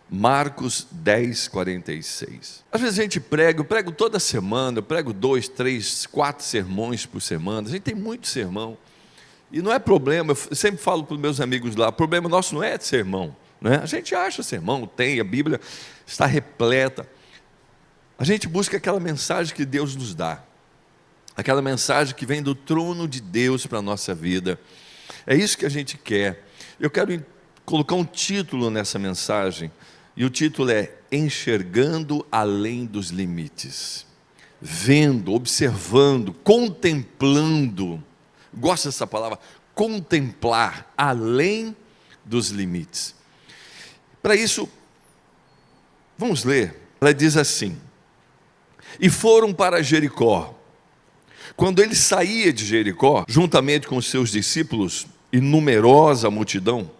Marcos 10, 46. Às vezes a gente prega, eu prego toda semana, eu prego 2, 3, 4 sermões por semana, a gente tem muito sermão, e não é problema, eu sempre falo para os meus amigos lá, o problema nosso não é de sermão, né? A gente acha sermão, tem, a Bíblia está repleta, a gente busca aquela mensagem que Deus nos dá, aquela mensagem que vem do trono de Deus para a nossa vida, é isso que a gente quer. Eu quero colocar um título nessa mensagem, e o título é Enxergando Além dos Limites. Vendo, observando, contemplando, gosto dessa palavra, contemplar, além dos limites. Para isso, vamos ler, ela diz assim: e foram para Jericó. Quando ele saía de Jericó, juntamente com os seus discípulos e numerosa multidão,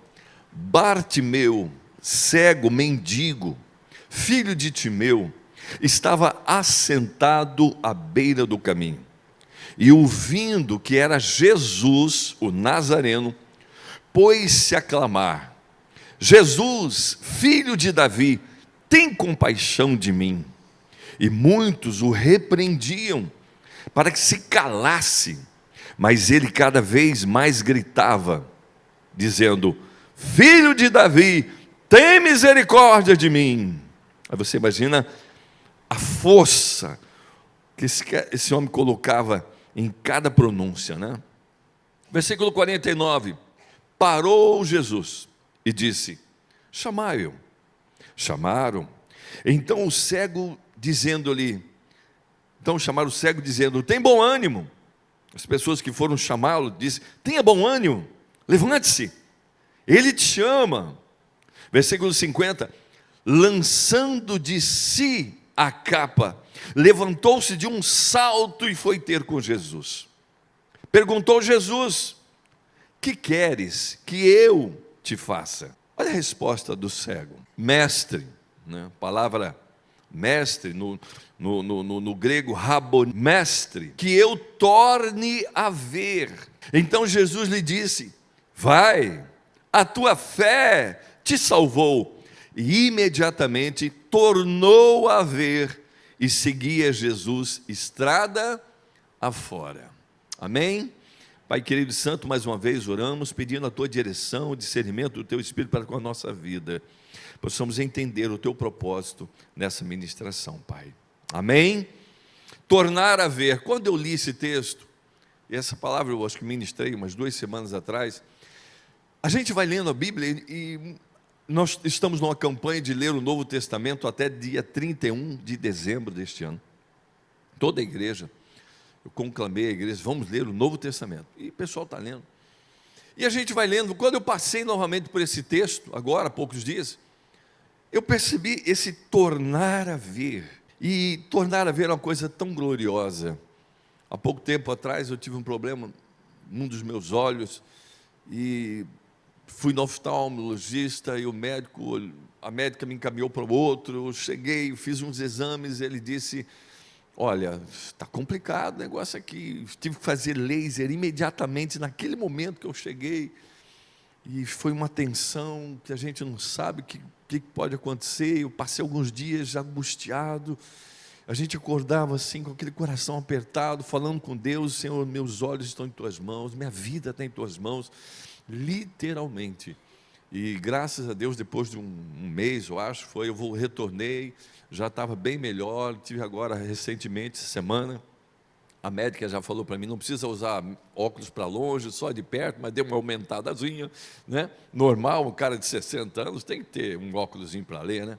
Bartimeu, cego, mendigo, filho de Timeu, estava assentado à beira do caminho. E ouvindo que era Jesus, o Nazareno, pôs-se a clamar: Jesus, filho de Davi, tem compaixão de mim. E muitos o repreendiam para que se calasse, mas ele cada vez mais gritava, dizendo: Filho de Davi, tem misericórdia de mim. Aí você imagina a força que esse homem colocava em cada pronúncia, né? Versículo 49, parou Jesus e disse: chamai-o. Chamaram. Então chamaram o cego dizendo: tem bom ânimo. As pessoas que foram chamá-lo disse: tenha bom ânimo, levante-se, ele te chama. Versículo 50, lançando de si a capa, levantou-se de um salto e foi ter com Jesus. Perguntou Jesus: que queres que eu te faça? Olha a resposta do cego: mestre, né? Palavra mestre, no grego rabon, mestre, que eu torne a ver. Então Jesus lhe disse: vai, a tua fé te salvou. E imediatamente tornou a ver e seguia Jesus estrada afora. Amém? Pai querido e santo, mais uma vez oramos, pedindo a tua direção, o discernimento do teu Espírito para com a nossa vida, possamos entender o teu propósito nessa ministração, Pai. Amém? Tornar a ver. Quando eu li esse texto, e essa palavra eu acho que ministrei umas 2 semanas atrás, a gente vai lendo a Bíblia e nós estamos numa campanha de ler o Novo Testamento até dia 31 de dezembro deste ano. Toda a igreja, eu conclamei a igreja, vamos ler o Novo Testamento. E o pessoal está lendo. E a gente vai lendo. Quando eu passei novamente por esse texto, agora há poucos dias, eu percebi esse tornar a ver. E tornar a ver é uma coisa tão gloriosa. Há pouco tempo atrás eu tive um problema num dos meus olhos e fui no oftalmologista e a médica me encaminhou para o outro. Eu cheguei, fiz uns exames, ele disse: olha, está complicado o negócio aqui. Tive que fazer laser imediatamente naquele momento que eu cheguei. E foi uma tensão que a gente não sabe o que pode acontecer. Eu passei alguns dias angustiado. A gente acordava assim com aquele coração apertado, falando com Deus: Senhor, meus olhos estão em tuas mãos, minha vida está em tuas mãos, literalmente. E graças a Deus, depois de um mês, eu retornei, já estava bem melhor. Tive agora recentemente, essa semana, a médica já falou para mim: não precisa usar óculos para longe, só de perto, mas deu uma aumentadazinha, né? Normal, um cara de 60 anos tem que ter um óculosinho para ler, né?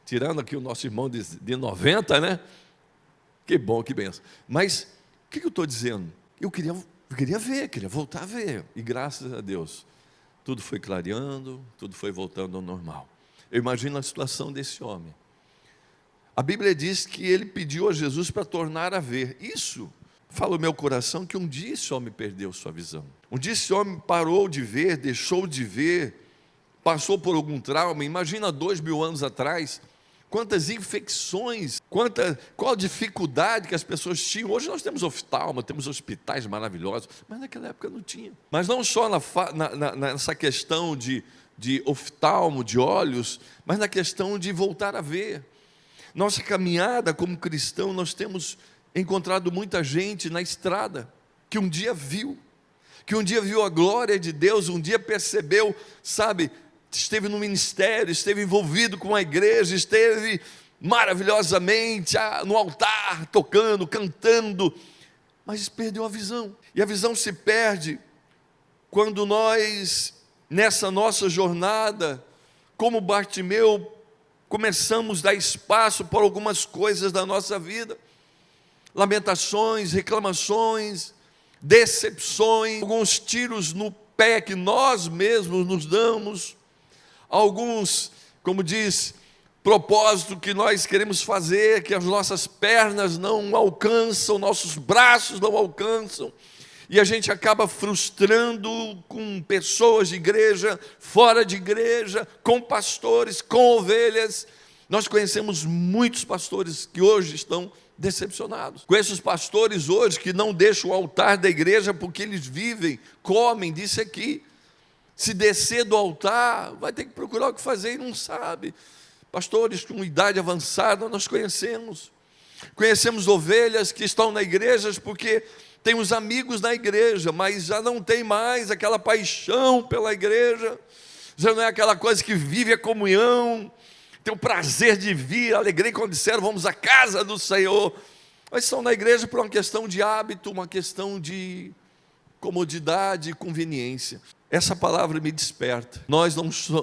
Tirando aqui o nosso irmão de 90, né? Que bom, que benção. Mas, o que eu estou dizendo? Eu queria ver, queria voltar a ver. E graças a Deus, tudo foi clareando, tudo foi voltando ao normal. Eu imagino a situação desse homem. A Bíblia diz que ele pediu a Jesus para tornar a ver. Isso fala o meu coração, que um dia esse homem perdeu sua visão. Um dia esse homem parou de ver, deixou de ver, passou por algum trauma. Imagina 2000 anos atrás, quantas infecções, qual a dificuldade que as pessoas tinham. Hoje nós temos oftalmo, temos hospitais maravilhosos, mas naquela época não tinha. Mas não só nessa questão de de oftalmo, de olhos, mas na questão de voltar a ver. Nossa caminhada como cristão, nós temos encontrado muita gente na estrada, que um dia viu a glória de Deus, um dia percebeu, sabe, esteve no ministério, esteve envolvido com a igreja, esteve maravilhosamente no altar, tocando, cantando, mas perdeu a visão. E a visão se perde quando nós, nessa nossa jornada, como Bartimeu, começamos a dar espaço para algumas coisas da nossa vida, lamentações, reclamações, decepções, alguns tiros no pé que nós mesmos nos damos, alguns, como diz, propósito que nós queremos fazer, que as nossas pernas não alcançam, nossos braços não alcançam, e a gente acaba frustrando com pessoas de igreja, fora de igreja, com pastores, com ovelhas. Nós conhecemos muitos pastores que hoje estão decepcionados. Conheço os pastores hoje que não deixam o altar da igreja porque eles vivem, comem, disse aqui. Se descer do altar, vai ter que procurar o que fazer e não sabe. Pastores com idade avançada nós conhecemos. Conhecemos ovelhas que estão na igreja porque tem os amigos na igreja, mas já não tem mais aquela paixão pela igreja, já não é aquela coisa que vive a comunhão, tem o prazer de vir, alegrei quando disseram vamos à casa do Senhor, mas estão na igreja por uma questão de hábito, uma questão de comodidade e conveniência. Essa palavra me desperta. Nós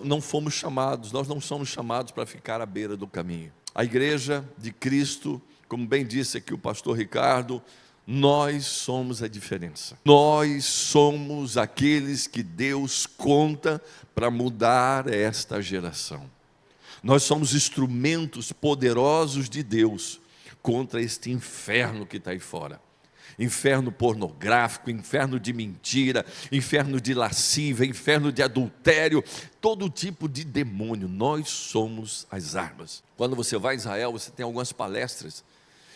não fomos chamados, nós não somos chamados para ficar à beira do caminho. A igreja de Cristo, como bem disse aqui o pastor Ricardo, nós somos a diferença. Nós somos aqueles que Deus conta para mudar esta geração. Nós somos instrumentos poderosos de Deus contra este inferno que está aí fora. Inferno pornográfico, inferno de mentira, inferno de lascívia, inferno de adultério, todo tipo de demônio. Nós somos as armas. Quando você vai a Israel, você tem algumas palestras,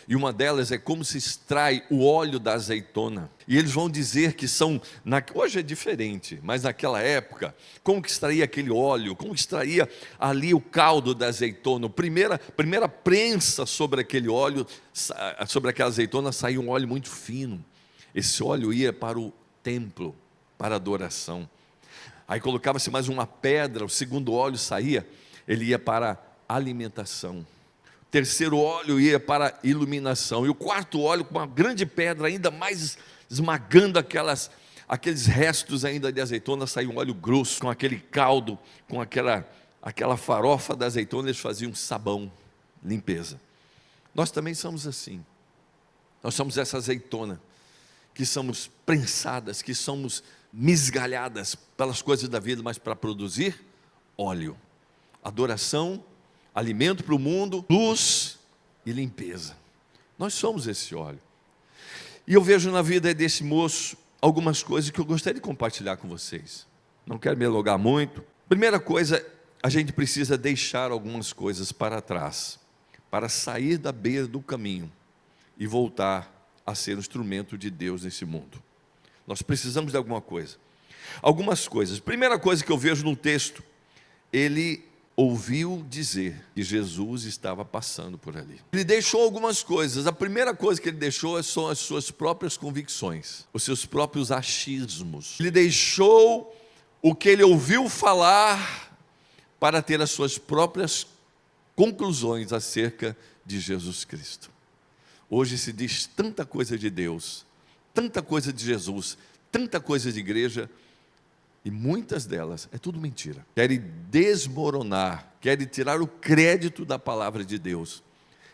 e uma delas é como se extrai o óleo da azeitona. E eles vão dizer que hoje é diferente, mas naquela época, como que extraía aquele óleo, como que extraía ali o caldo da azeitona. Primeira prensa sobre aquele óleo, sobre aquela azeitona, saía um óleo muito fino. Esse óleo ia para o templo, para a adoração. Aí colocava-se mais uma pedra, o segundo óleo saía, ele ia para a alimentação. Terceiro óleo ia para a iluminação, e o quarto óleo com uma grande pedra ainda mais esmagando aqueles restos ainda de azeitona, saiu um óleo grosso, com aquele caldo, com aquela farofa da azeitona, eles faziam sabão, limpeza. Nós também somos assim, nós somos essa azeitona, que somos prensadas, que somos misgalhadas pelas coisas da vida, mas para produzir óleo, adoração, alimento para o mundo, luz e limpeza. Nós somos esse óleo. E eu vejo na vida desse moço algumas coisas que eu gostaria de compartilhar com vocês. Não quero me alongar muito. Primeira coisa, a gente precisa deixar algumas coisas para trás, para sair da beira do caminho e voltar a ser um instrumento de Deus nesse mundo. Nós precisamos de alguma coisa. Algumas coisas. Primeira coisa que eu vejo no texto, ele ouviu dizer que Jesus estava passando por ali. Ele deixou algumas coisas. A primeira coisa que ele deixou são as suas próprias convicções, os seus próprios achismos. Ele deixou o que ele ouviu falar para ter as suas próprias conclusões acerca de Jesus Cristo. Hoje se diz tanta coisa de Deus, tanta coisa de Jesus, tanta coisa de igreja, e muitas delas é tudo mentira. Querem desmoronar, querem tirar o crédito da palavra de Deus.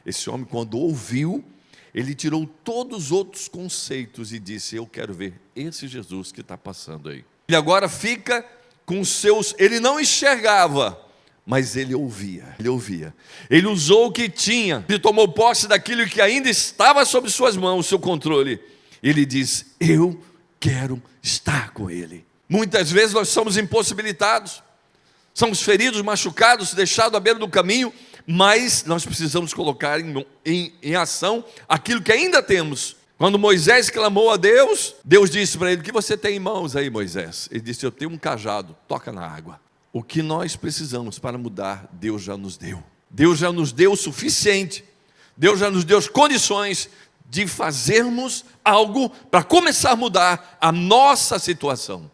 Esse homem, quando ouviu, ele tirou todos os outros conceitos e disse: eu quero ver esse Jesus que está passando aí. Ele agora fica com seus... Ele não enxergava, mas ele ouvia. Ele usou o que tinha, ele tomou posse daquilo que ainda estava sob suas mãos, seu controle. Ele diz: eu quero estar com ele. Muitas vezes nós somos impossibilitados, somos feridos, machucados, deixados à beira do caminho, mas nós precisamos colocar em ação aquilo que ainda temos. Quando Moisés clamou a Deus, Deus disse para ele: o que você tem em mãos aí, Moisés? Ele disse: eu tenho um cajado, toca na água. O que nós precisamos para mudar, Deus já nos deu. Deus já nos deu o suficiente. Deus já nos deu as condições de fazermos algo para começar a mudar a nossa situação.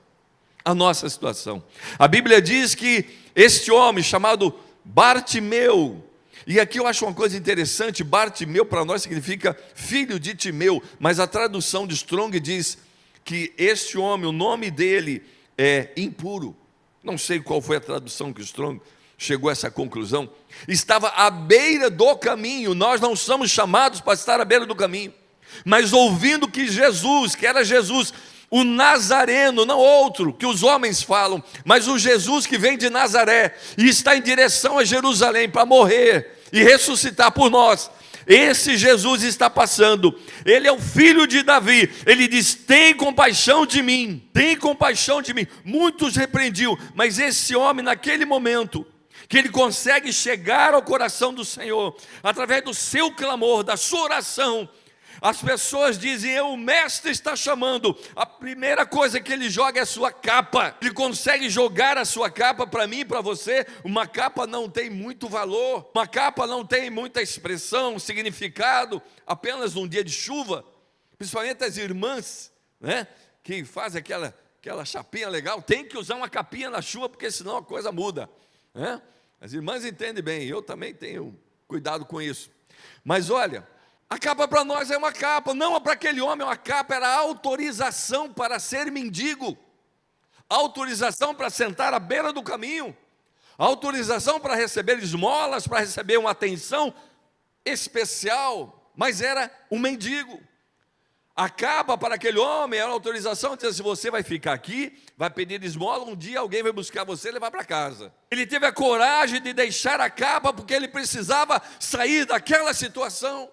A nossa situação. A Bíblia diz que este homem chamado Bartimeu, e aqui eu acho uma coisa interessante, Bartimeu para nós significa filho de Timeu, mas a tradução de Strong diz que este homem, o nome dele é impuro. Não sei qual foi a tradução que Strong chegou a essa conclusão. Estava à beira do caminho. Nós não somos chamados para estar à beira do caminho, mas ouvindo que Jesus, que era Jesus, o Nazareno, não outro que os homens falam, mas o Jesus que vem de Nazaré e está em direção a Jerusalém para morrer e ressuscitar por nós. Esse Jesus está passando, ele é o filho de Davi. Ele diz: tem compaixão de mim, tem compaixão de mim. Muitos repreendiam, mas esse homem, naquele momento que ele consegue chegar ao coração do Senhor, através do seu clamor, da sua oração, as pessoas dizem: o mestre está chamando. A primeira coisa que ele joga é a sua capa. Ele consegue jogar a sua capa para mim e para você. Uma capa não tem muito valor, uma capa não tem muita expressão, significado, apenas num dia de chuva. Principalmente as irmãs, né, que fazem aquela chapinha legal, tem que usar uma capinha na chuva, porque senão a coisa muda, né? As irmãs entendem bem, eu também tenho cuidado com isso. Mas olha, a capa para nós é uma capa, não para aquele homem uma capa, era autorização para ser mendigo, autorização para sentar à beira do caminho, autorização para receber esmolas, para receber uma atenção especial, mas era um mendigo. A capa para aquele homem era autorização de dizer: se você vai ficar aqui, vai pedir esmola, um dia alguém vai buscar você e levar para casa. Ele teve a coragem de deixar a capa porque ele precisava sair daquela situação.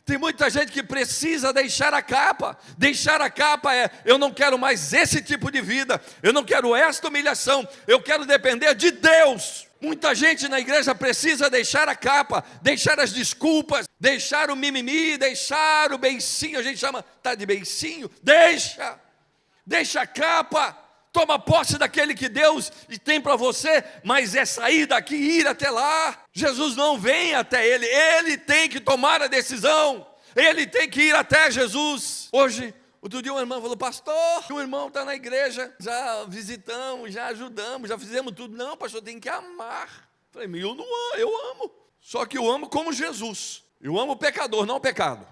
Tem muita gente que precisa deixar a capa. Deixar a capa é: eu não quero mais esse tipo de vida, eu não quero esta humilhação, eu quero depender de Deus. Muita gente na igreja precisa deixar a capa, deixar as desculpas, deixar o mimimi, deixar o beicinho. A gente chama, tá de beicinho? Deixa a capa, toma posse daquele que Deus tem para você, mas é sair daqui e ir até lá. Jesus não vem até ele, ele tem que tomar a decisão, ele tem que ir até Jesus. Hoje, outro dia uma irmã falou: pastor, um irmão está na igreja, já visitamos, já ajudamos, já fizemos tudo. Não, pastor, tem que amar. Falei: eu não amo, eu amo, só que eu amo como Jesus, eu amo o pecador, não o pecado.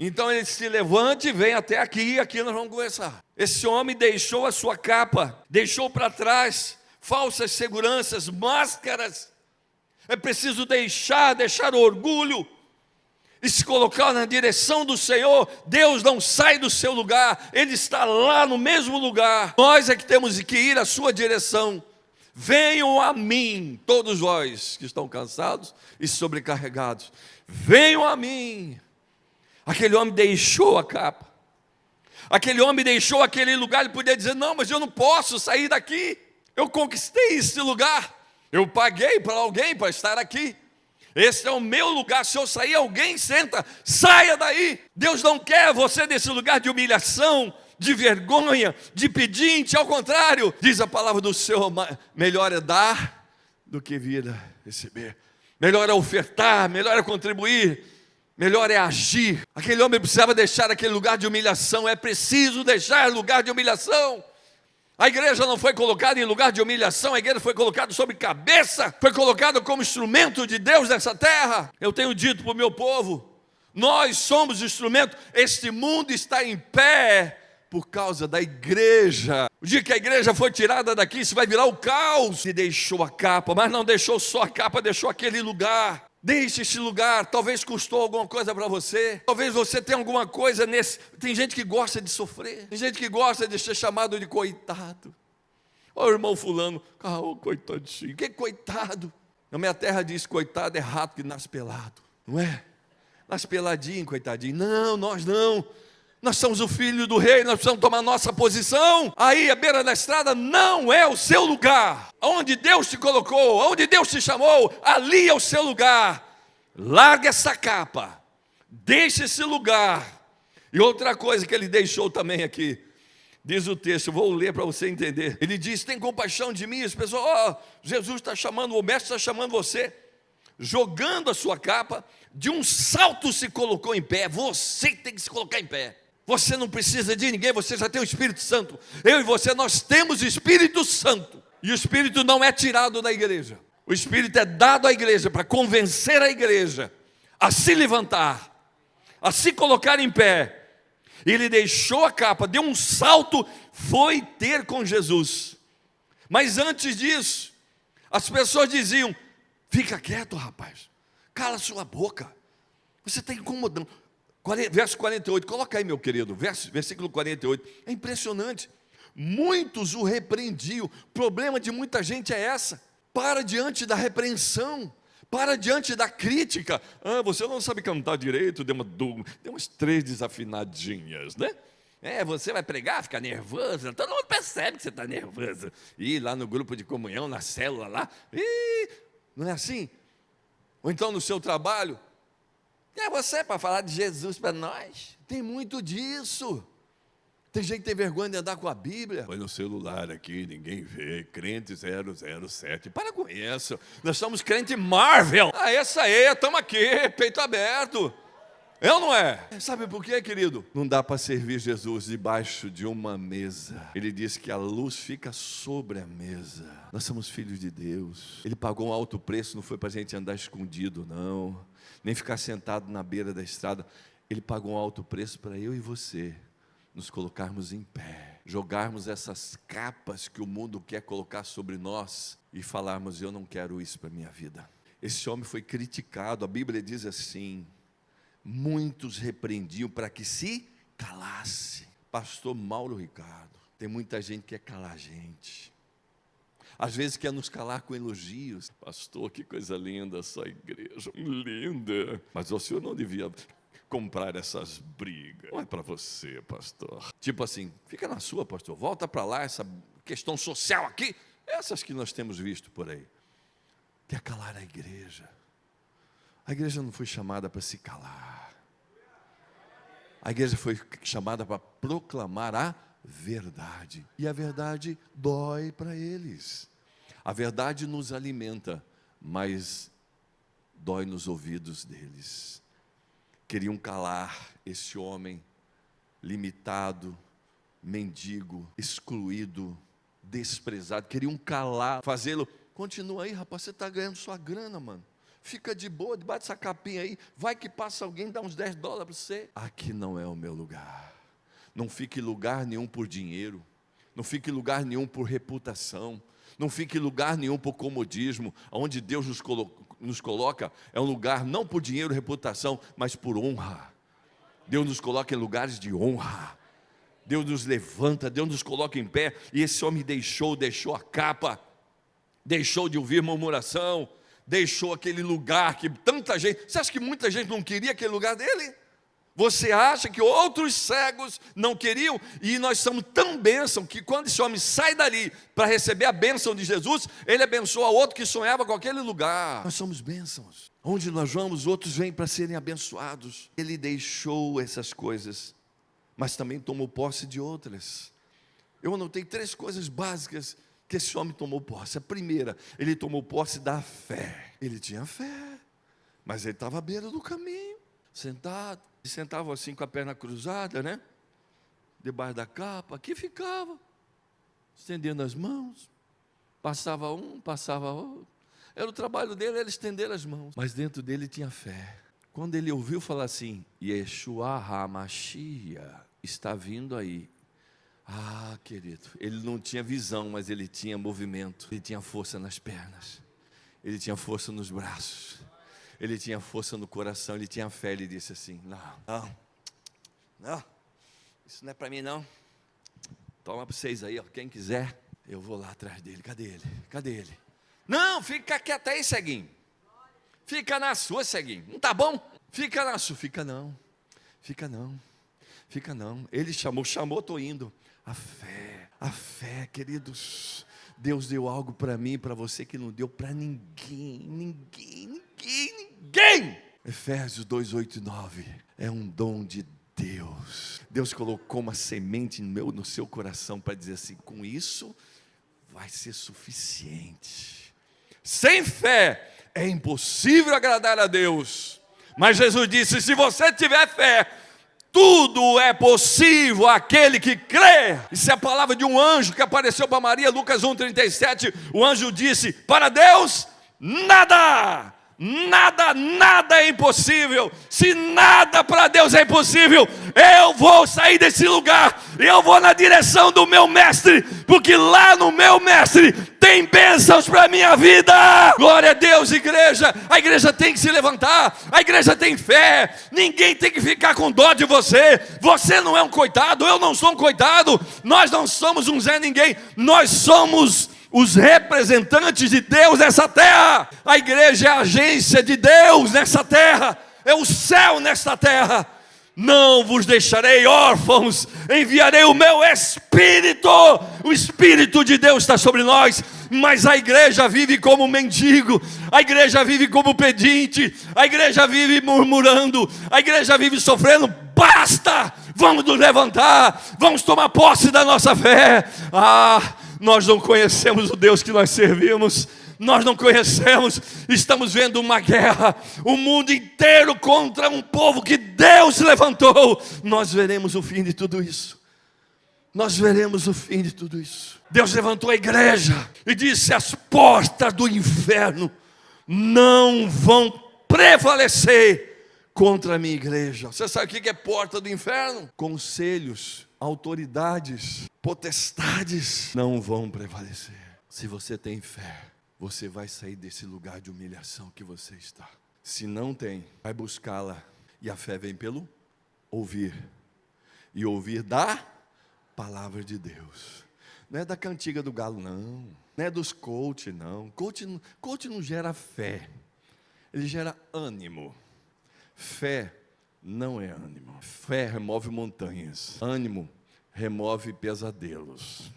Então ele se levante e vem até aqui, e aqui nós vamos conversar. Esse homem deixou a sua capa, deixou para trás falsas seguranças, máscaras. É preciso deixar o orgulho e se colocar na direção do Senhor. Deus não sai do seu lugar, Ele está lá no mesmo lugar. Nós é que temos que ir à sua direção. Venham a mim, todos vós que estão cansados e sobrecarregados, venham a mim. Aquele homem deixou a capa, aquele homem deixou aquele lugar. Ele podia dizer: não, mas eu não posso sair daqui, eu conquistei esse lugar, eu paguei para alguém para estar aqui, esse é o meu lugar. Se eu sair, alguém senta, saia daí. Deus não quer você nesse lugar de humilhação, de vergonha, de pedinte. Ao contrário, diz a palavra do Senhor: melhor é dar do que vir a receber, melhor é ofertar, melhor é contribuir, melhor é agir. Aquele homem precisava deixar aquele lugar de humilhação. É preciso deixar lugar de humilhação. A igreja não foi colocada em lugar de humilhação, a igreja foi colocada sobre cabeça, foi colocada como instrumento de Deus nessa terra. Eu tenho dito para o meu povo: nós somos instrumento. Este mundo está em pé por causa da igreja. O dia que a igreja foi tirada daqui, isso vai virar o caos. E deixou a capa, mas não deixou só a capa, deixou aquele lugar. Deixe esse lugar. Talvez custou alguma coisa para você, talvez você tenha alguma coisa nesse. Tem gente que gosta de sofrer, tem gente que gosta de ser chamado de coitado. Ô irmão fulano, coitadinho. Que coitado? Na minha terra diz: coitado é rato que nasce pelado, não é? Nasce peladinho, coitadinho. Não, nós não. Nós somos o filho do rei, nós precisamos tomar nossa posição. Aí, à beira da estrada, não é o seu lugar. Onde Deus te colocou, onde Deus te chamou, ali é o seu lugar. Larga essa capa, deixa esse lugar. E outra coisa que ele deixou também aqui: Diz o texto, vou ler para você entender. Ele diz, tem compaixão de mim. As pessoas, Jesus está chamando, o mestre está chamando você. Jogando a sua capa, de um salto se colocou em pé. Você tem que se colocar em pé. Você não precisa de ninguém, você já tem o Espírito Santo. Eu e você, nós temos o Espírito Santo. E o Espírito não é tirado da igreja. O Espírito é dado à igreja para convencer a igreja a se levantar, a se colocar em pé. Ele deixou a capa, deu um salto, foi ter com Jesus. Mas antes disso, as pessoas diziam, fica quieto, rapaz, cala sua boca, você está incomodando. Verso 48, coloca aí, meu querido, versículo 48, é impressionante. Muitos o repreendiam. O problema de muita gente é essa. Para diante da repreensão, para diante da crítica. Você não sabe cantar direito, deu umas 3 desafinadinhas, né? Você vai pregar, fica nervoso, todo mundo percebe que você está nervoso. E lá no grupo de comunhão, na célula lá, não é assim? Ou então no seu trabalho, quem é você para falar de Jesus para nós? Tem muito disso. Tem gente que tem vergonha de andar com a Bíblia. Põe no celular aqui, ninguém vê. Crente 007. Para com isso. Nós somos crente Marvel. Essa aí, estamos aqui, peito aberto. É ou não é? Sabe por quê, querido? Não dá para servir Jesus debaixo de uma mesa. Ele disse que a luz fica sobre a mesa. Nós somos filhos de Deus. Ele pagou um alto preço, não foi para a gente andar escondido, não. Nem ficar sentado na beira da estrada. Ele pagou um alto preço para eu e você nos colocarmos em pé, jogarmos essas capas que o mundo quer colocar sobre nós e falarmos, eu não quero isso para a minha vida. Esse homem foi criticado, a Bíblia diz assim, muitos repreendiam para que se calasse. Pastor Mauro Ricardo, tem muita gente que quer calar a gente, às vezes quer nos calar com elogios. Pastor, que coisa linda essa igreja, linda, mas o senhor não devia comprar essas brigas, não é para você, pastor. Tipo assim, fica na sua, pastor, volta para lá, essa questão social aqui, essas que nós temos visto por aí. Quer calar a igreja. A igreja não foi chamada para se calar. A igreja foi chamada para proclamar a verdade. E a verdade dói para eles. A verdade nos alimenta, mas dói nos ouvidos deles. Queriam calar esse homem limitado, mendigo, excluído, desprezado. Queriam calar, fazê-lo. Continua aí, rapaz, você está ganhando sua grana, mano. Fica de boa, debaixo dessa capinha aí. Vai que passa alguém, dá uns $10 para você. Aqui não é o meu lugar. Não fique em lugar nenhum por dinheiro. Não fique em lugar nenhum por reputação. Não fique em lugar nenhum por comodismo. Onde Deus nos coloca é um lugar não por dinheiro e reputação, mas por honra. Deus nos coloca em lugares de honra. Deus nos levanta, Deus nos coloca em pé. E esse homem deixou a capa, deixou de ouvir murmuração, deixou aquele lugar que tanta gente... Você acha que muita gente não queria aquele lugar dele? Você acha que outros cegos não queriam? E nós somos tão bênção que quando esse homem sai dali para receber a bênção de Jesus, ele abençoa outro que sonhava com aquele lugar. Nós somos bênçãos. Onde nós vamos, outros vêm para serem abençoados. Ele deixou essas coisas, mas também tomou posse de outras. Eu anotei 3 coisas básicas que esse homem tomou posse. A primeira, ele tomou posse da fé. Ele tinha fé, mas ele estava à beira do caminho, sentado. E sentava assim com a perna cruzada, né? Debaixo da capa, aqui ficava, estendendo as mãos. Passava um, passava outro. Era o trabalho dele, era estender as mãos. Mas dentro dele tinha fé. Quando ele ouviu falar assim, Yeshua HaMashiach está vindo aí. Querido, ele não tinha visão, mas ele tinha movimento. Ele tinha força nas pernas. Ele tinha força nos braços. Ele tinha força no coração, ele tinha fé. Ele disse assim, não, isso não é para mim não. Toma para vocês aí, ó, quem quiser, eu vou lá atrás dele. Cadê ele? Não, fica quieto aí, ceguinho. Fica na sua, ceguinho. Não tá bom? Fica na sua. Fica não. Ele chamou, estou indo. A fé, queridos. Deus deu algo para mim e para você que não deu para ninguém. Efésios 2, 8 e 9. É um dom de Deus. Deus colocou uma semente no seu coração para dizer assim: com isso vai ser suficiente. Sem fé é impossível agradar a Deus. Mas Jesus disse: se você tiver fé, tudo é possível àquele que crê. Isso é a palavra de um anjo que apareceu para Maria, Lucas 1,37. O anjo disse: para Deus, nada é impossível. Se nada para Deus é impossível, eu vou sair desse lugar, eu vou na direção do meu mestre, porque lá no meu mestre tem bênçãos para a minha vida. Glória a Deus, igreja. A igreja tem que se levantar, a igreja tem fé, ninguém tem que ficar com dó de você. Você não é um coitado, eu não sou um coitado, nós não somos um Zé Ninguém, nós somos os representantes de Deus nessa terra. A igreja é a agência de Deus nessa terra, é o céu nesta terra. Não vos deixarei órfãos, enviarei o meu Espírito. O Espírito de Deus está sobre nós. Mas a igreja vive como mendigo, a igreja vive como pedinte, a igreja vive murmurando, a igreja vive sofrendo. Basta, vamos nos levantar, vamos tomar posse da nossa fé. Nós não conhecemos o Deus que nós servimos, nós não conhecemos, estamos vendo uma guerra, o mundo inteiro contra um povo que Deus levantou. Nós veremos o fim de tudo isso, nós veremos o fim de tudo isso. Deus levantou a igreja e disse: as portas do inferno não vão prevalecer contra a minha igreja. Você sabe o que é porta do inferno? Conselhos, autoridades, potestades não vão prevalecer. Se você tem fé, você vai sair desse lugar de humilhação que você está. Se não tem, vai buscá-la. E a fé vem pelo ouvir, e ouvir da palavra de Deus. Não é da cantiga do galo, não é dos coach, não. Coach não gera fé, ele gera ânimo. Fé não é ânimo. Fé remove montanhas, ânimo remove pesadelos,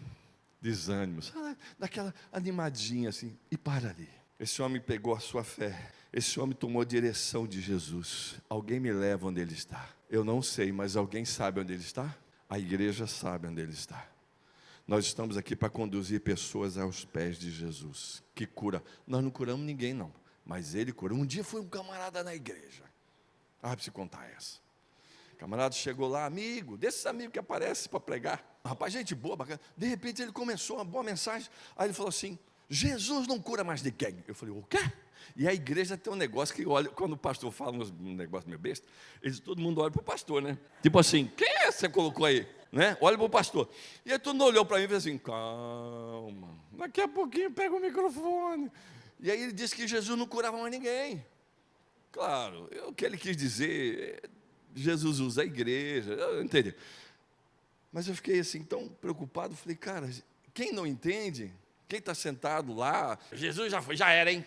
desânimos, daquela animadinha assim, e para ali. Esse homem pegou a sua fé, esse homem tomou a direção de Jesus. Alguém me leva onde ele está? Eu não sei, mas alguém sabe onde ele está? A igreja sabe onde ele está. Nós estamos aqui para conduzir pessoas aos pés de Jesus, que cura. Nós não curamos ninguém não, mas ele cura. Um dia foi um camarada na igreja, para se contar essa. O camarada chegou lá, amigo, desses amigos que aparecem para pregar, rapaz, gente boa, bacana. De repente ele começou uma boa mensagem, aí ele falou assim: Jesus não cura mais ninguém. Eu falei: o quê? E a igreja tem um negócio que olha, quando o pastor fala um negócio meio besta, todo mundo olha para o pastor, né? Tipo assim: quem é esse que você colocou aí? Né? Olha para o pastor. E aí todo mundo olhou para mim e fez assim: calma, daqui a pouquinho pega o microfone. E aí ele disse que Jesus não curava mais ninguém. Claro, o que ele quis dizer, Jesus usa a igreja, eu entendi. Mas eu fiquei assim tão preocupado, falei: cara, quem não entende, quem está sentado lá, Jesus já era, hein?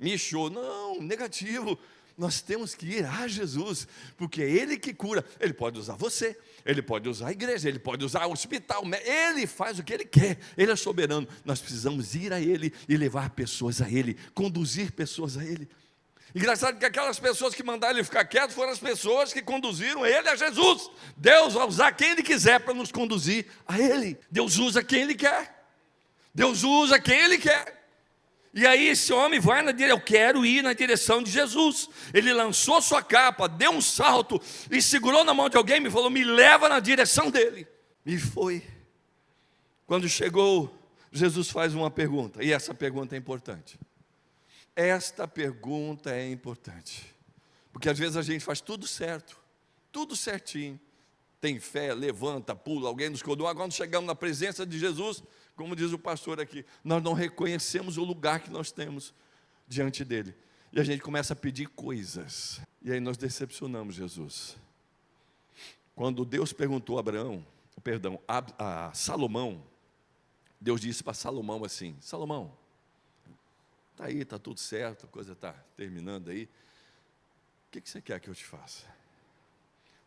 Michou. Não, negativo. Nós temos que ir a Jesus, porque é Ele que cura. Ele pode usar você, Ele pode usar a igreja, Ele pode usar o hospital, Ele faz o que Ele quer, Ele é soberano. Nós precisamos ir a Ele e levar pessoas a Ele, conduzir pessoas a Ele. Engraçado que aquelas pessoas que mandaram ele ficar quieto foram as pessoas que conduziram ele a Jesus. Deus vai usar quem Ele quiser para nos conduzir a Ele. Deus usa quem Ele quer. Deus usa quem Ele quer. E aí esse homem vai eu quero ir na direção de Jesus. Ele lançou sua capa, deu um salto e segurou na mão de alguém e me falou: me leva na direção dele. E foi. Quando chegou, Jesus faz uma pergunta, e essa pergunta é importante. Esta pergunta é importante, porque às vezes a gente faz tudo certo, tudo certinho, tem fé, levanta, pula, alguém nos conduz. Agora chegamos na presença de Jesus, como diz o pastor aqui, nós não reconhecemos o lugar que nós temos diante dele, e a gente começa a pedir coisas, e aí nós decepcionamos Jesus. Quando Deus perguntou a Salomão, Deus disse para Salomão assim: Salomão, está aí, está tudo certo, a coisa está terminando aí, o que você quer que eu te faça?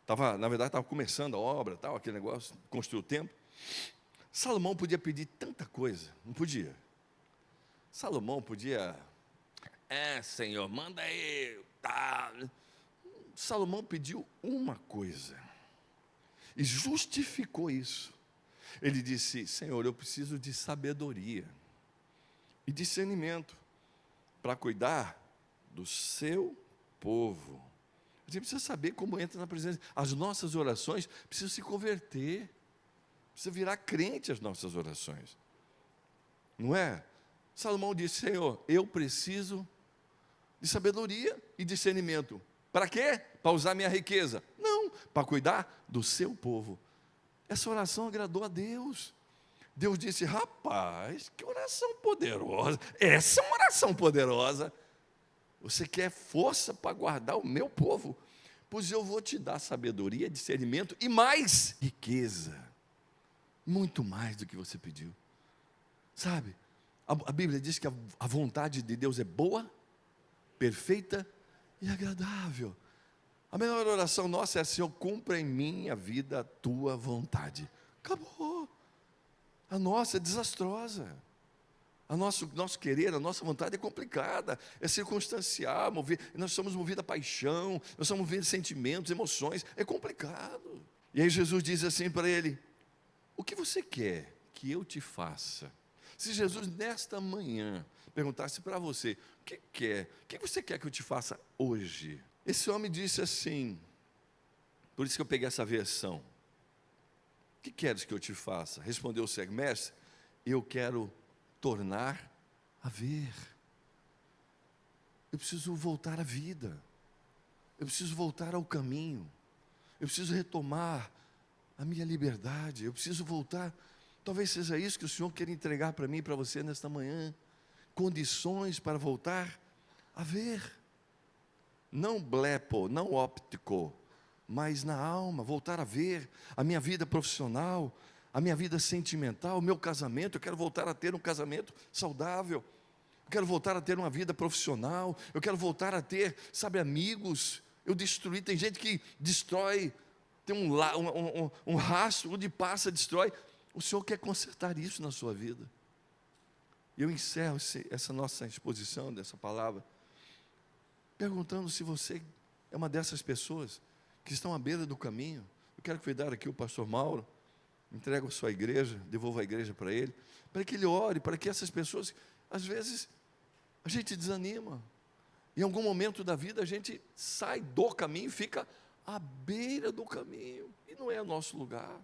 Na verdade estava começando a obra, aquele negócio, construir o templo. Salomão podia pedir tanta coisa, não podia? Salomão podia, Senhor, manda aí, tá. Salomão pediu uma coisa, e justificou isso. Ele disse: Senhor, eu preciso de sabedoria e discernimento para cuidar do seu povo. A gente precisa saber como entra na presença. As nossas orações precisam se converter, precisa virar crente as nossas orações, não é? Salomão disse: Senhor, eu preciso de sabedoria e discernimento. Para quê? Para usar minha riqueza? Não, para cuidar do seu povo. Essa oração agradou a Deus. Deus disse: rapaz, que oração poderosa. Essa é uma oração poderosa. Você quer força para guardar o meu povo? Pois eu vou te dar sabedoria, discernimento e mais riqueza. Muito mais do que você pediu. Sabe, a Bíblia diz que a vontade de Deus é boa, perfeita e agradável. A melhor oração nossa é: Senhor, cumpra em minha vida a tua vontade. Acabou. A nossa é desastrosa. Nosso querer, a nossa vontade é complicada, é circunstancial, nós somos movidos a paixão, nós somos movidos a sentimentos, emoções, é complicado. E aí Jesus diz assim para ele: o que você quer que eu te faça? Se Jesus nesta manhã perguntasse para você: o que você quer que eu te faça hoje? Esse homem disse assim, por isso que eu peguei essa versão: o que queres que eu te faça? Respondeu o cego: mestre, eu quero tornar a ver. Eu preciso voltar à vida. Eu preciso voltar ao caminho. Eu preciso retomar a minha liberdade. Eu preciso voltar. Talvez seja isso que o Senhor quer entregar para mim e para você nesta manhã. Condições para voltar a ver. Não blepo, não óptico, mas na alma, voltar a ver a minha vida profissional, a minha vida sentimental, o meu casamento. Eu quero voltar a ter um casamento saudável. Eu quero voltar a ter uma vida profissional. Eu quero voltar a ter, sabe, amigos. Eu destruí, tem gente que destrói, tem um rastro, onde passa, destrói. O Senhor quer consertar isso na sua vida. E eu encerro essa nossa exposição dessa palavra perguntando se você é uma dessas pessoas que estão à beira do caminho. Eu quero convidar aqui o pastor Mauro, entrego a sua igreja, devolvo a igreja para ele, para que ele ore, para que essas pessoas, às vezes, a gente desanima, em algum momento da vida a gente sai do caminho, fica à beira do caminho, e não é o nosso lugar,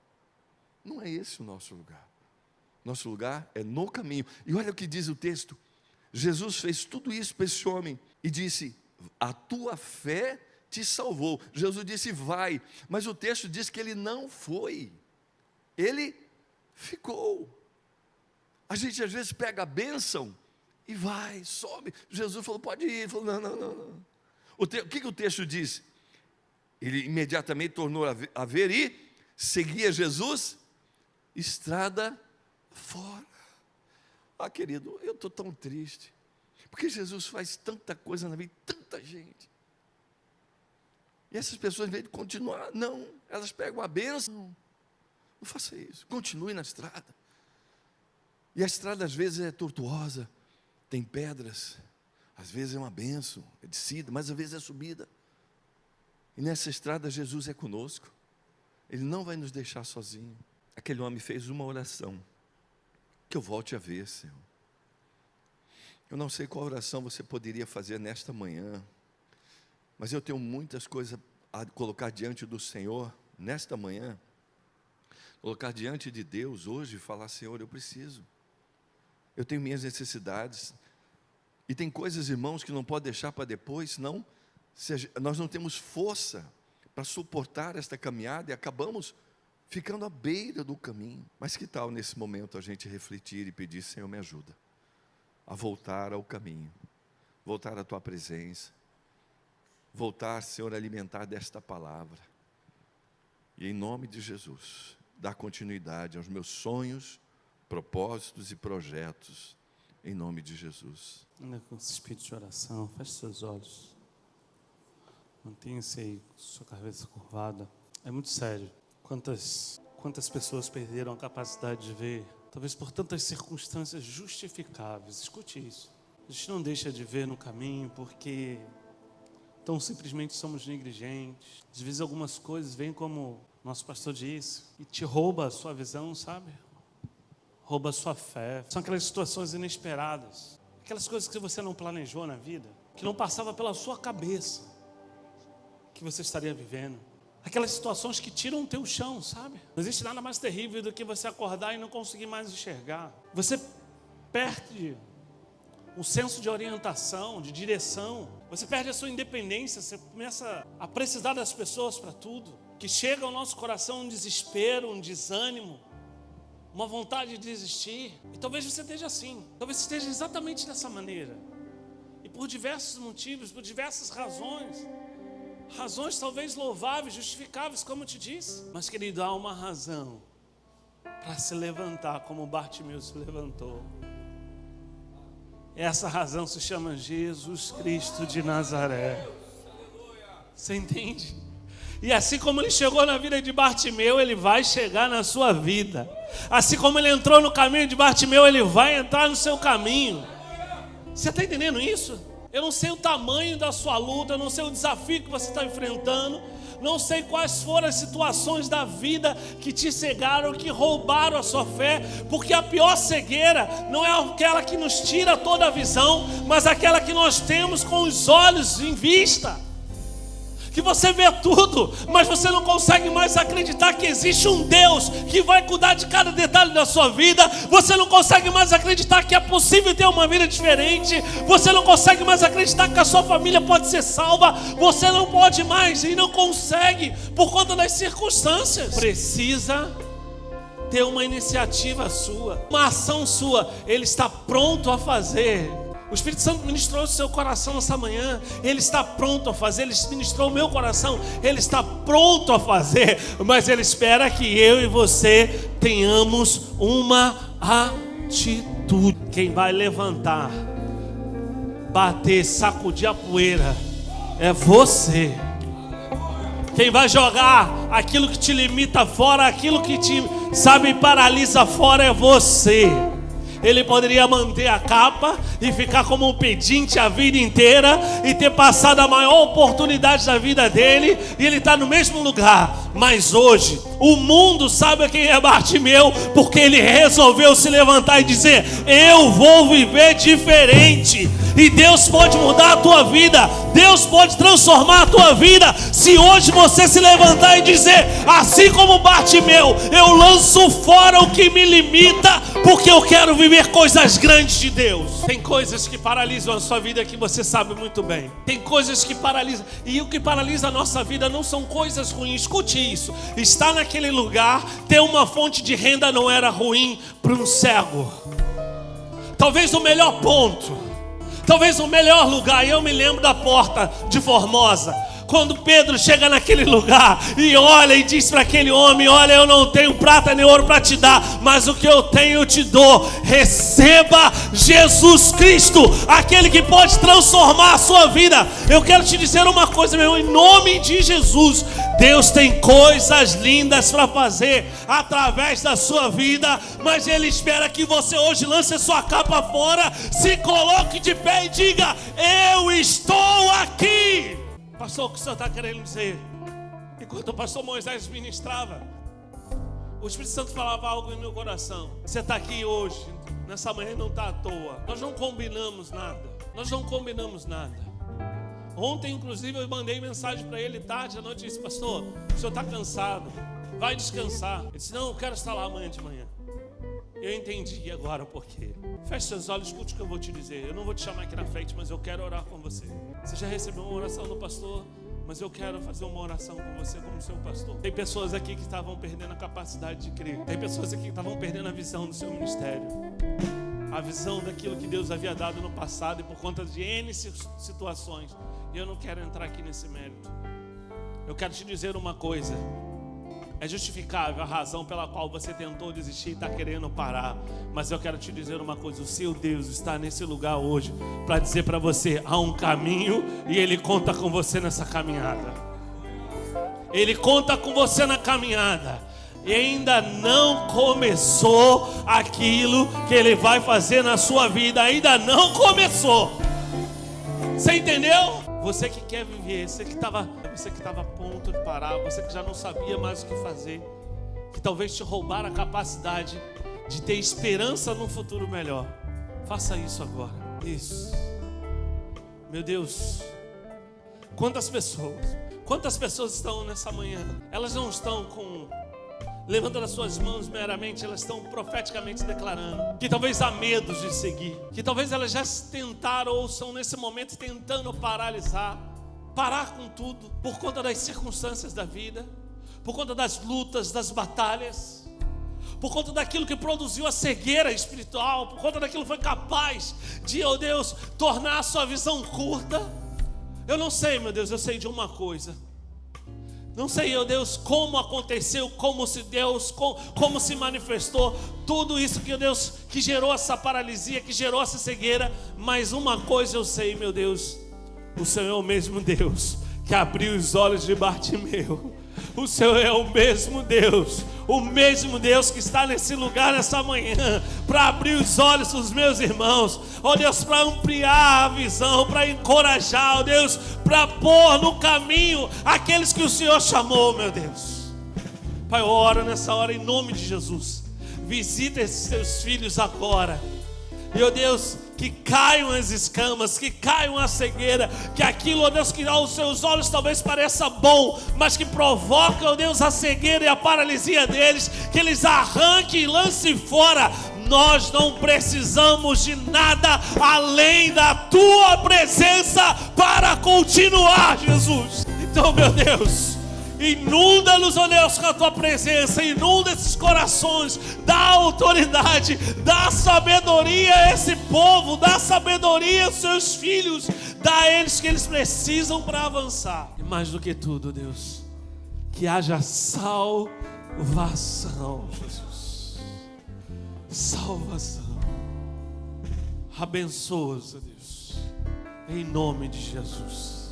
não é esse o nosso lugar. Nosso lugar é no caminho. E olha o que diz o texto: Jesus fez tudo isso para esse homem e disse: a tua fé te salvou. Jesus disse: vai, mas o texto diz que ele não foi, ele ficou. A gente às vezes pega a bênção e vai, sobe. Jesus falou: pode ir. Ele falou: não. O que o texto diz? Ele imediatamente tornou a ver e seguia Jesus estrada fora. Ah, querido, eu estou tão triste, porque Jesus faz tanta coisa na vida de tanta gente, e essas pessoas, em vez de continuar, não, elas pegam a bênção. Não faça isso, continue na estrada. E a estrada às vezes é tortuosa, tem pedras, às vezes é uma bênção, é descida, mas às vezes é subida. E nessa estrada Jesus é conosco, Ele não vai nos deixar sozinho. Aquele homem fez uma oração: que eu volte a ver, Senhor. Eu não sei qual oração você poderia fazer nesta manhã, mas eu tenho muitas coisas a colocar diante do Senhor nesta manhã, colocar diante de Deus hoje e falar: Senhor, eu preciso, eu tenho minhas necessidades, e tem coisas, irmãos, que não pode deixar para depois, senão nós não temos força para suportar esta caminhada e acabamos ficando à beira do caminho. Mas que tal nesse momento a gente refletir e pedir: Senhor, me ajuda a voltar ao caminho, voltar à tua presença, voltar, Senhor, a alimentar desta palavra, e em nome de Jesus, dar continuidade aos meus sonhos, propósitos e projetos, em nome de Jesus. Ainda com esse espírito de oração, feche seus olhos, mantenha-se aí com sua cabeça curvada. É muito sério. Quantas pessoas perderam a capacidade de ver, talvez por tantas circunstâncias justificáveis. Escute isso: a gente não deixa de ver no caminho porque tão simplesmente somos negligentes. Às vezes algumas coisas vêm como Nosso pastor disse, e te rouba a sua visão, sabe? Rouba a sua fé. São aquelas situações inesperadas, aquelas coisas que você não planejou na vida, que não passava pela sua cabeça, que você estaria vivendo. Aquelas situações que tiram o teu chão, sabe? Não existe nada mais terrível do que você acordar e não conseguir mais enxergar. Você perde o senso de orientação, de direção. Você perde a sua independência, você começa a precisar das pessoas para tudo. Que chega ao nosso coração um desespero, um desânimo, uma vontade de desistir. E talvez você esteja assim, talvez você esteja exatamente dessa maneira. E por diversos motivos, por diversas razões talvez louváveis, justificáveis, como eu te disse. Mas querido, há uma razão para se levantar como Bartimeu se levantou. Essa razão se chama Jesus Cristo de Nazaré. Você entende? E assim como ele chegou na vida de Bartimeu, ele vai chegar na sua vida. Assim como ele entrou no caminho de Bartimeu, ele vai entrar no seu caminho. Você está entendendo isso? Eu não sei o tamanho da sua luta, eu não sei o desafio que você está enfrentando, não sei quais foram as situações da vida que te cegaram, que roubaram a sua fé, porque a pior cegueira não é aquela que nos tira toda a visão, mas aquela que nós temos com os olhos em vista. Que você vê tudo, mas você não consegue mais acreditar que existe um Deus que vai cuidar de cada detalhe da sua vida. Você não consegue mais acreditar que é possível ter uma vida diferente. Você não consegue mais acreditar que a sua família pode ser salva. Você não pode mais e não consegue por conta das circunstâncias. Precisa ter uma iniciativa sua, uma ação sua. Ele está pronto a fazer. O Espírito Santo ministrou o seu coração nessa manhã. Ele está pronto a fazer. Ele ministrou o meu coração. Ele está pronto a fazer. Mas Ele espera que eu e você tenhamos uma atitude. Quem vai levantar, bater, sacudir a poeira é você. Quem vai jogar aquilo que te limita fora, aquilo que te, paralisa fora é você. Ele poderia manter a capa e ficar como um pedinte a vida inteira e ter passado a maior oportunidade da vida dele, e ele está no mesmo lugar. Mas hoje o mundo sabe quem é Bartimeu, porque ele resolveu se levantar e dizer: eu vou viver diferente. E Deus pode mudar a tua vida, Deus pode transformar a tua vida, se hoje você se levantar e dizer: assim como Bartimeu, eu lanço fora o que me limita, porque eu quero viver coisas grandes de Deus. Tem coisas que paralisam a sua vida que você sabe muito bem. Tem coisas que paralisam, e o que paralisa a nossa vida não são coisas ruins. Escute isso: estar naquele lugar, ter uma fonte de renda não era ruim para um cego. Talvez o melhor ponto, talvez o melhor lugar. E eu me lembro da porta de Formosa, quando Pedro chega naquele lugar e olha e diz para aquele homem: olha, eu não tenho prata nem ouro para te dar, mas o que eu tenho eu te dou. Receba Jesus Cristo, aquele que pode transformar a sua vida. Eu quero te dizer uma coisa, meu irmão, em nome de Jesus, Deus tem coisas lindas para fazer através da sua vida, mas Ele espera que você hoje lance a sua capa fora, se coloque de pé e diga: eu estou aqui. Pastor, o que o senhor está querendo dizer? Enquanto o pastor Moisés ministrava, o Espírito Santo falava algo em meu coração. Você está aqui hoje, nessa manhã, não está à toa. Nós não combinamos nada. Nós não combinamos nada. Ontem, inclusive, eu mandei mensagem para ele tarde à noite e disse: pastor, o senhor está cansado, vai descansar. Ele disse: não, eu quero estar lá amanhã de manhã. Eu entendi agora o porquê. Feche seus olhos, escute o que eu vou te dizer. Eu não vou te chamar aqui na frente, mas eu quero orar com você. Você já recebeu uma oração do pastor, mas eu quero fazer uma oração com você como seu pastor. Tem pessoas aqui que estavam perdendo a capacidade de crer. Tem pessoas aqui que estavam perdendo a visão do seu ministério, a visão daquilo que Deus havia dado no passado, e por conta de N situações. E eu não quero entrar aqui nesse mérito. Eu quero te dizer uma coisa: é justificável a razão pela qual você tentou desistir e está querendo parar. Mas eu quero te dizer uma coisa: o seu Deus está nesse lugar hoje para dizer para você: há um caminho e Ele conta com você nessa caminhada. Ele conta com você na caminhada. E ainda não começou aquilo que Ele vai fazer na sua vida. Ainda não começou. Você entendeu? Você que quer viver, você que estava a ponto de parar, você que já não sabia mais o que fazer, que talvez te roubaram a capacidade de ter esperança num futuro melhor. Faça isso agora. Isso. Meu Deus, quantas pessoas estão nessa manhã? Elas não estão levantando as suas mãos meramente, elas estão profeticamente declarando que talvez há medo de seguir, que talvez elas já tentaram ou estão nesse momento tentando parar com tudo, por conta das circunstâncias da vida, por conta das lutas, das batalhas, por conta daquilo que produziu a cegueira espiritual, por conta daquilo que foi capaz de, oh Deus, tornar a sua visão curta. Eu não sei, meu Deus, eu sei de uma coisa. Não sei, oh Deus, como aconteceu, como se manifestou tudo isso que, oh Deus, que gerou essa paralisia, que gerou essa cegueira. Mas uma coisa eu sei, meu Deus, o Senhor é o mesmo Deus que abriu os olhos de Bartimeu. O Senhor é o mesmo Deus que está nesse lugar nessa manhã, para abrir os olhos dos meus irmãos, ó Deus, para ampliar a visão, para encorajar, ó Deus, para pôr no caminho aqueles que o Senhor chamou, meu Deus. Pai, eu oro nessa hora em nome de Jesus, visita esses teus filhos agora, e ó Deus, que caiam as escamas, que caiam a cegueira, que aquilo, ó Deus, que aos seus olhos talvez pareça bom, mas que provoca, ó Deus, a cegueira e a paralisia deles, que eles arranquem e lancem fora. Nós não precisamos de nada além da tua presença para continuar, Jesus. Então, meu Deus, inunda-nos, ó Deus, com a tua presença, inunda esses corações, dá autoridade, dá sabedoria a esse povo, dá sabedoria aos seus filhos, dá a eles que eles precisam para avançar. E mais do que tudo, Deus, que haja salvação, Jesus, salvação. Abençoa, Deus, em nome de Jesus.